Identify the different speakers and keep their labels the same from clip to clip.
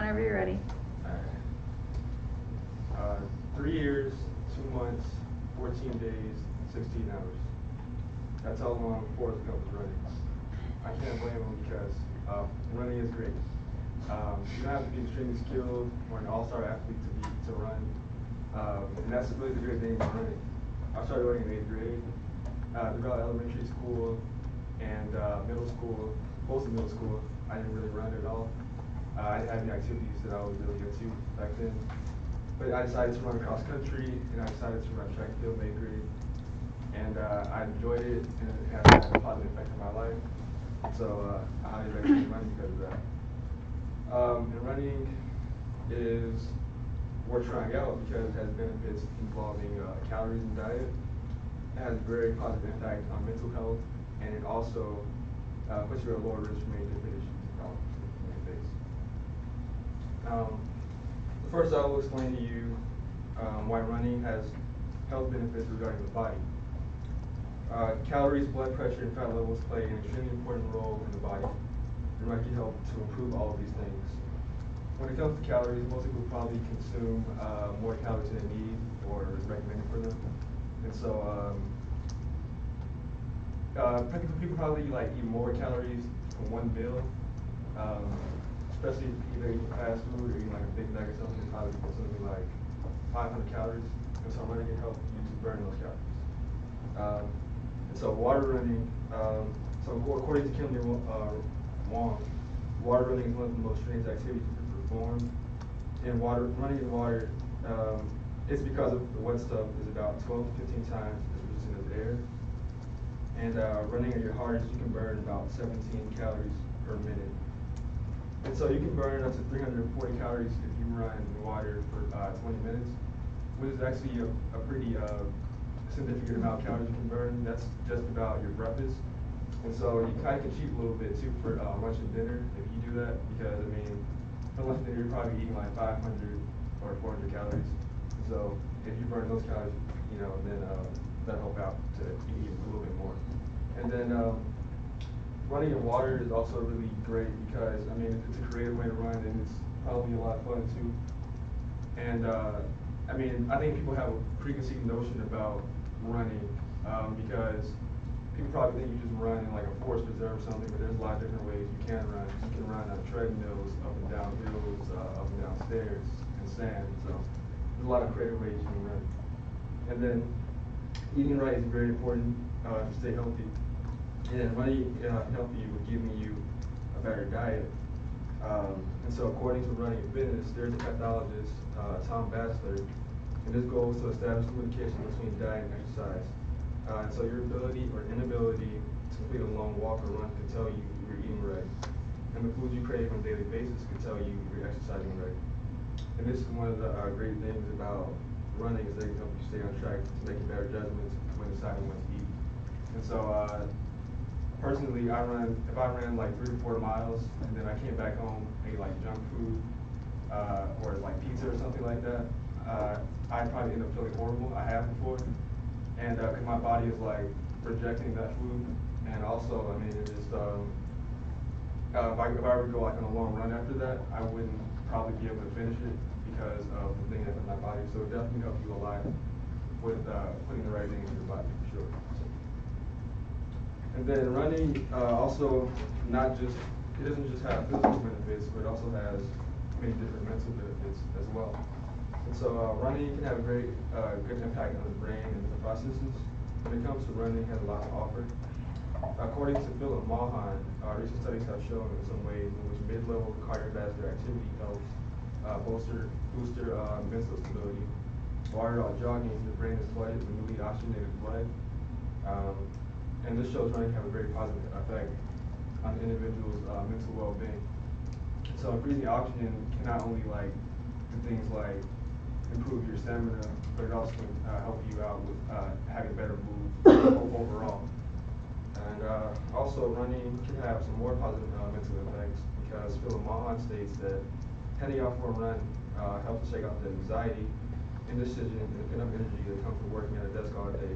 Speaker 1: whenever you're ready.
Speaker 2: Alright. 3 years, 2 months, 14 days, 16 hours. That's how long Forrest Gump was running. I can't blame him because running is great. You don't have to be extremely skilled or an all-star athlete to run. And that's really the great thing about running. I started running in 8th grade. Throughout elementary school and middle school, most of middle school, I didn't really run at all. I didn't have any activities that I was really into back then. But I decided to run cross country, and I decided to run track and field in 8th grade. And I enjoyed it, and it has had a positive effect on my life. So I highly recommend running because of that. And running is worth trying out because it has benefits involving calories and diet. It has a very positive impact on mental health, and it also puts you at a lower risk for many different issues and problems that you may face. First, I will explain to you why running has health benefits regarding the body. Calories, blood pressure, and fat levels play an extremely important role in the body, and running can help to improve all of these things. When it comes to calories, most people probably consume more calories than they need or is recommended for them. And so people probably like eat more calories from one meal, especially if they're eating fast food or eating like a Big Mac or something. They probably consuming like 500 calories, and so running can help you to burn those calories. And so water running, so according to Kimberly Wong, water running is one of the most strenuous activities you can perform. And running in water, it's because of the wet stuff is about 12 to 15 times as resistant as air. And running at your hardest, you can burn about 17 calories per minute. And so you can burn up to 340 calories if you run in water for 20 minutes, which is actually a pretty significant amount of calories you can burn. That's just about your breakfast. And so you kind of can cheat a little bit too for lunch and dinner if you do that, because I mean, for lunch and dinner you're probably eating like 500 or 400 calories. So if you burn those calories, then that'll help out to eat a little bit more. And then running in water is also really great because I mean it's a creative way to run, and it's probably a lot of fun too. And I mean, I think people have a preconceived notion about running because people probably think you just run in like a forest preserve or something, but there's a lot of different ways you can run. You can run on treadmills, up and down hills, up and down stairs, and sand. So there's a lot of creative ways you can run. And then eating right is very important to stay healthy. And running healthy with giving you a better diet. And so according to Running and Fitness, there's a pathologist, Tom Bassler, and his goal is to establish communication between diet and exercise. And so your ability or inability to complete a long walk or run can tell you you're eating right. And the foods you crave on a daily basis can tell you you're exercising right. And this is one of the great things about running is they can help you stay on track to make better judgments when deciding what to eat. And so personally, if I ran like 3 to 4 miles and then I came back home and ate like junk food or like pizza or something like that, I'd probably end up feeling horrible. I have before. And because my body is like rejecting that food. And also, I mean, it just, if I were to go like on a long run after that, I wouldn't probably be able to finish it because of the thing that's in my body. So it definitely helps you a lot with putting the right things in your body for sure. And then running also it doesn't just have physical benefits, but it also has many different mental benefits as well. And so running can have a very good impact on the brain and the processes. When it comes to running, it has a lot to offer. According to Philip Mahan, recent studies have shown in some ways in which mid-level cardiovascular activity helps booster mental stability. While jogging, your brain is flooded with newly oxygenated blood. And this shows running have a very positive effect on the individual's mental well-being. So increasing oxygen can not only do things like improve your stamina, but it also can help you out with having better mood overall. And also running can have some more positive mental effects because Philip Mahan states that heading out for a run helps to shake off the anxiety, indecision, and the pent-up energy that comes from working at a desk all day.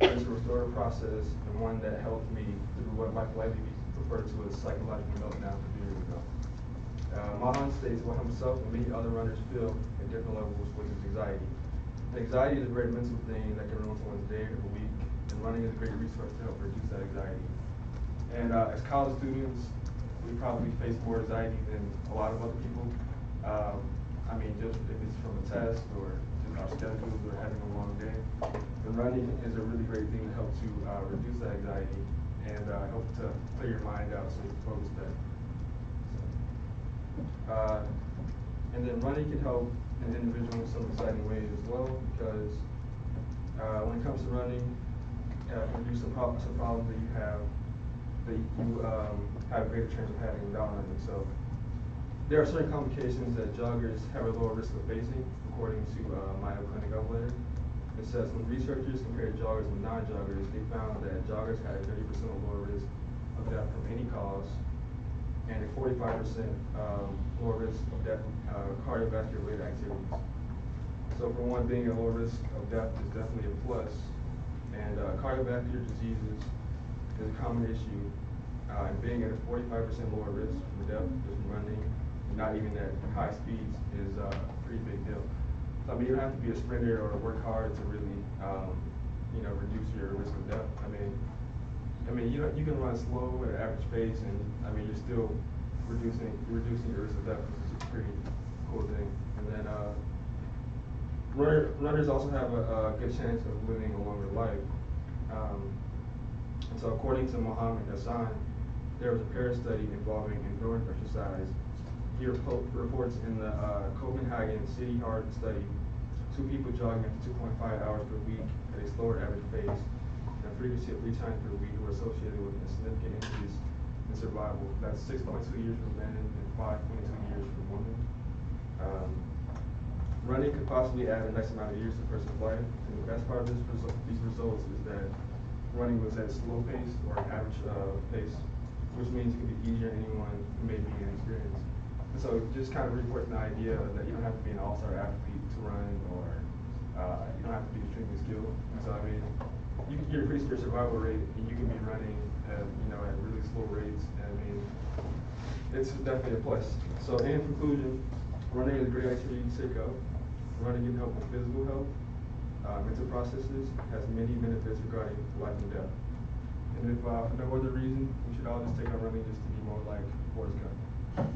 Speaker 2: It's a restorative process and one that helped me through what might likely be referred to as psychological meltdown a few years ago. Mahan states what himself and many other runners feel at different levels, which is anxiety. Anxiety is a very mental thing that can ruin someone's day or week, and running is a great resource to help reduce that anxiety. And as college students, we probably face more anxiety than a lot of other people. I mean, just if it's from a test or just our schedules or having a long day. And running is a really great thing to help to reduce that anxiety and help to clear your mind out so you can focus better. And then running can help an individual in some exciting ways as well, because when it comes to running, reduce some problems that you have a greater chance of having without running. So there are certain complications that joggers have a lower risk of facing, according to Mayo Clinic Health letter. It says when researchers compared joggers and non-joggers, they found that joggers had a 30% lower risk of death from any cause, and a 45% lower risk of death from cardiovascular related activities. So for one, being a lower risk of death is definitely a plus. And cardiovascular diseases is a common issue. And being at a 45% lower risk from death just from running, not even at high speeds, is a pretty big deal. So I mean, you don't have to be a sprinter or work hard to really, reduce your risk of death. I mean, you can run slow at an average pace, and I mean, you're still reducing your risk of death, which is a pretty cool thing. And then runners also have a good chance of living a longer life. And so according to Mohammed Hassan, there was a Paris study involving endurance exercise. He reports in the Copenhagen City Heart study, 2 people jogging up to 2.5 hours per week at a slower average pace, and frequency of 3 times per week were associated with a significant increase in survival. That's 6.2 years for men and 5.2 years for women. Running could possibly add a nice amount of years to a person's life, and the best part of these results is that running was at a slow pace or an average pace, which means it can be easier on anyone who may be inexperienced. And so just kind of reinforcing the idea that you don't have to be an all-star athlete to run, or you don't have to be extremely skilled. And so I mean, you can increase your survival rate, and you can be running at really slow rates. And I mean, it's definitely a plus. So in conclusion, running is a great activity to take up. Running can help with physical health, mental processes, has many benefits regarding life and death. And if for no other reason, we should all just take up running just to be more like Forrest Gump.